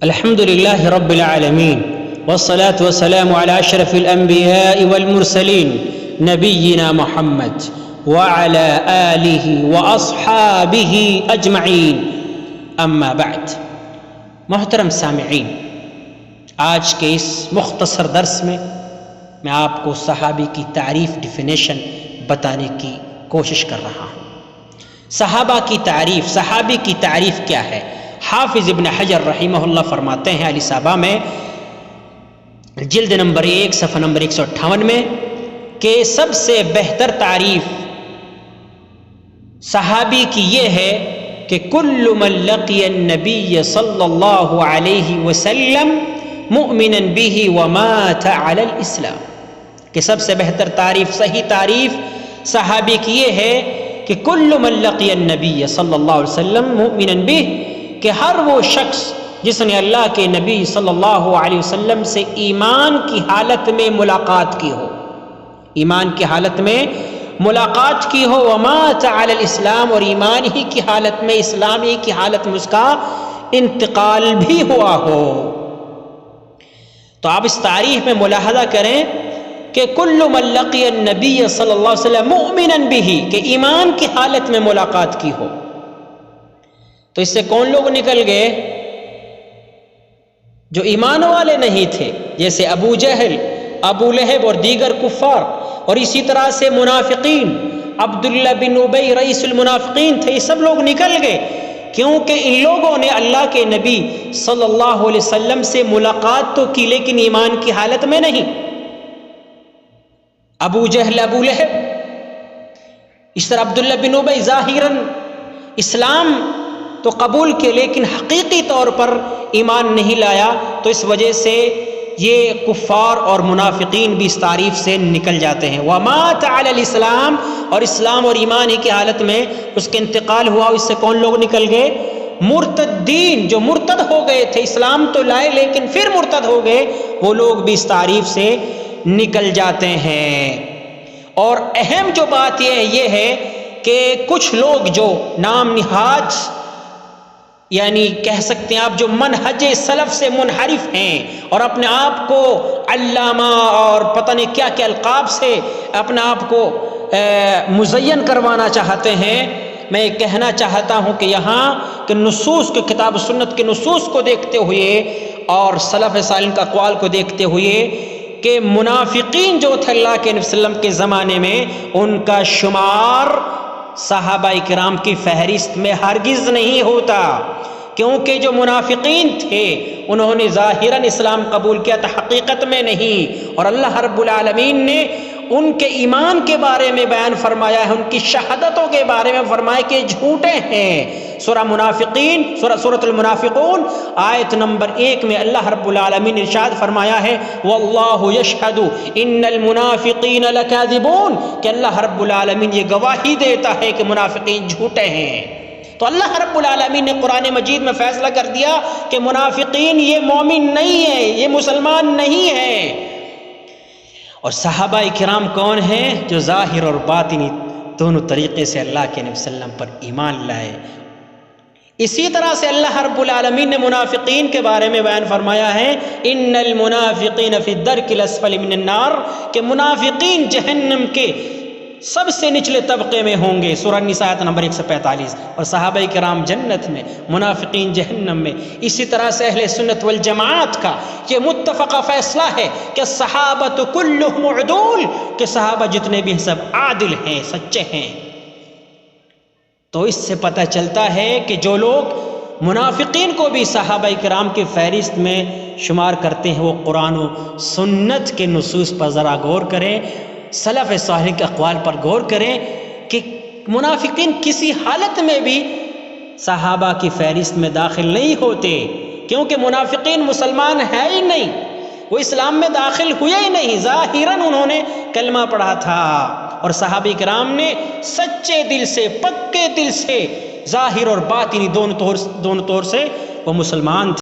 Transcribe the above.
الحمد لله رب العالمين والصلاة والسلام على أشرف الأنبياء والمرسلين نبينا محمد وعلى آله وأصحابه أجمعين أما بعد۔ محترم سامعین، آج کے اس مختصر درس میں آپ کو صحابی کی تعریف ڈیفینیشن بتانے کی کوشش کر رہا ہوں۔ صحابہ کی تعریف، صحابی کی تعریف کیا ہے؟ حافظ ابن حجر رحمہ اللہ فرماتے ہیں الاصابہ میں جلد نمبر 1 صفحہ نمبر 158 میں کہ سب سے بہتر تعریف صحابی کی یہ ہے کہ کل من لقی النبی صلی اللہ علیہ وسلم مؤمنا به ومات علی الاسلام، کہ سب سے بہتر تعریف، صحیح تعریف صحابی کی یہ ہے کہ کل من لقی النبی صلی اللہ علیہ وسلم مؤمنا به، کہ ہر وہ شخص جس نے اللہ کے نبی صلی اللہ علیہ وسلم سے ایمان کی حالت میں ملاقات کی ہو، ایمان کی حالت میں ملاقات کی ہو، ومات علی الاسلام، اور ایمان ہی کی حالت میں، اسلام ہی کی حالت میں اس کا انتقال بھی ہوا ہو۔ تو آپ اس تعریف میں ملاحظہ کریں کہ کل من لقی النبی صلی اللہ علیہ وسلم مؤمنا به، کہ ایمان کی حالت میں ملاقات کی ہو۔ تو اس سے کون لوگ نکل گئے؟ جو ایمان والے نہیں تھے، جیسے ابو جہل، ابو لہب اور دیگر کفار، اور اسی طرح سے منافقین، عبداللہ بن ابی رئیس المنافقین تھے، یہ سب لوگ نکل گئے کیونکہ ان لوگوں نے اللہ کے نبی صلی اللہ علیہ وسلم سے ملاقات تو کی لیکن ایمان کی حالت میں نہیں۔ ابو جہل، ابو لہب، اس طرح عبداللہ بن ابی ظاہراً اسلام تو قبول کے لیکن حقیقی طور پر ایمان نہیں لایا، تو اس وجہ سے یہ کفار اور منافقین بھی اس تعریف سے نکل جاتے ہیں۔ وَمَاتَ عَلَى الْإِسْلَامِ، اور اسلام اور ایمان ہی کی حالت میں اس کے انتقال ہوا۔ اس سے کون لوگ نکل گئے؟ مرتدین، جو مرتد ہو گئے تھے، اسلام تو لائے لیکن پھر مرتد ہو گئے، وہ لوگ بھی اس تعریف سے نکل جاتے ہیں۔ اور اہم جو بات یہ ہے کہ کچھ لوگ جو نام نہاد، یعنی کہہ سکتے ہیں آپ جو منہج سلف سے منحرف ہیں اور اپنے آپ کو علامہ اور پتہ نہیں کیا کیا القاب سے اپنے آپ کو مزین کروانا چاہتے ہیں، میں یہ کہنا چاہتا ہوں کہ یہاں کہ نصوص کے، کتاب و سنت کے نصوص کو دیکھتے ہوئے اور سلف صالحین کا اقوال کو دیکھتے ہوئے کہ منافقین جو تھے اللہ کے نبی صلی اللہ علیہ وسلم کے زمانے میں، ان کا شمار صحابہ کرام کی فہرست میں ہرگز نہیں ہوتا، کیونکہ جو منافقین تھے انہوں نے ظاہراً اسلام قبول کیا تھا، حقیقت میں نہیں۔ اور اللہ رب العالمین نے ان کے ایمان کے بارے میں بیان فرمایا ہے، ان کی شہادتوں کے بارے میں فرمایا کہ جھوٹے ہیں۔ سورہ منافقین، سورۃ المنافقون آیت نمبر 1 میں اللہ رب العالمین نے ارشاد فرمایا ہے واللہ یشہد ان المنافقین لکاذبون، کہ اللہ رب العالمین یہ گواہی دیتا ہے کہ منافقین جھوٹے ہیں۔ تو اللہ رب العالمین نے قرآن مجید میں فیصلہ کر دیا کہ منافقین یہ مومن نہیں ہے، یہ مسلمان نہیں ہے۔ اور صحابہ کرام کون ہیں؟ جو ظاہر اور باطنی دونوں طریقے سے اللہ کے نبی صلی اللہ علیہ وسلم پر ایمان لائے۔ اسی طرح سے اللہ رب العالمین نے منافقین کے بارے میں بیان فرمایا ہے ان المنافقین فی الدرک الاسفل من النار، کہ منافقین جہنم کے سب سے نچلے طبقے میں ہوں گے، سورہ النساء آیت نمبر 145، اور صحابہ کرام جنت میں، منافقین جہنم میں۔ اسی طرح سے اہل سنت والجماعت کا یہ متفقہ فیصلہ ہے کہ صحابۃ کلہم عدول، کہ صحابہ جتنے بھی ہیں سب عادل ہیں، سچے ہیں۔ تو اس سے پتہ چلتا ہے کہ جو لوگ منافقین کو بھی صحابہ کرام کی فہرست میں شمار کرتے ہیں وہ قرآن و سنت کے نصوص پر ذرا غور کریں، سلف صالحین کے اقوال پر غور کریں کہ منافقین کسی حالت میں بھی صحابہ کی فہرست میں داخل نہیں ہوتے، کیونکہ منافقین مسلمان ہے ہی نہیں، وہ اسلام میں داخل ہوئے ہی نہیں، ظاہراً انہوں نے کلمہ پڑھا تھا، اور صحابہ کرام نے سچے دل سے، پکے دل سے، ظاہر اور باطنی دونوں طور سے وہ مسلمان تھے۔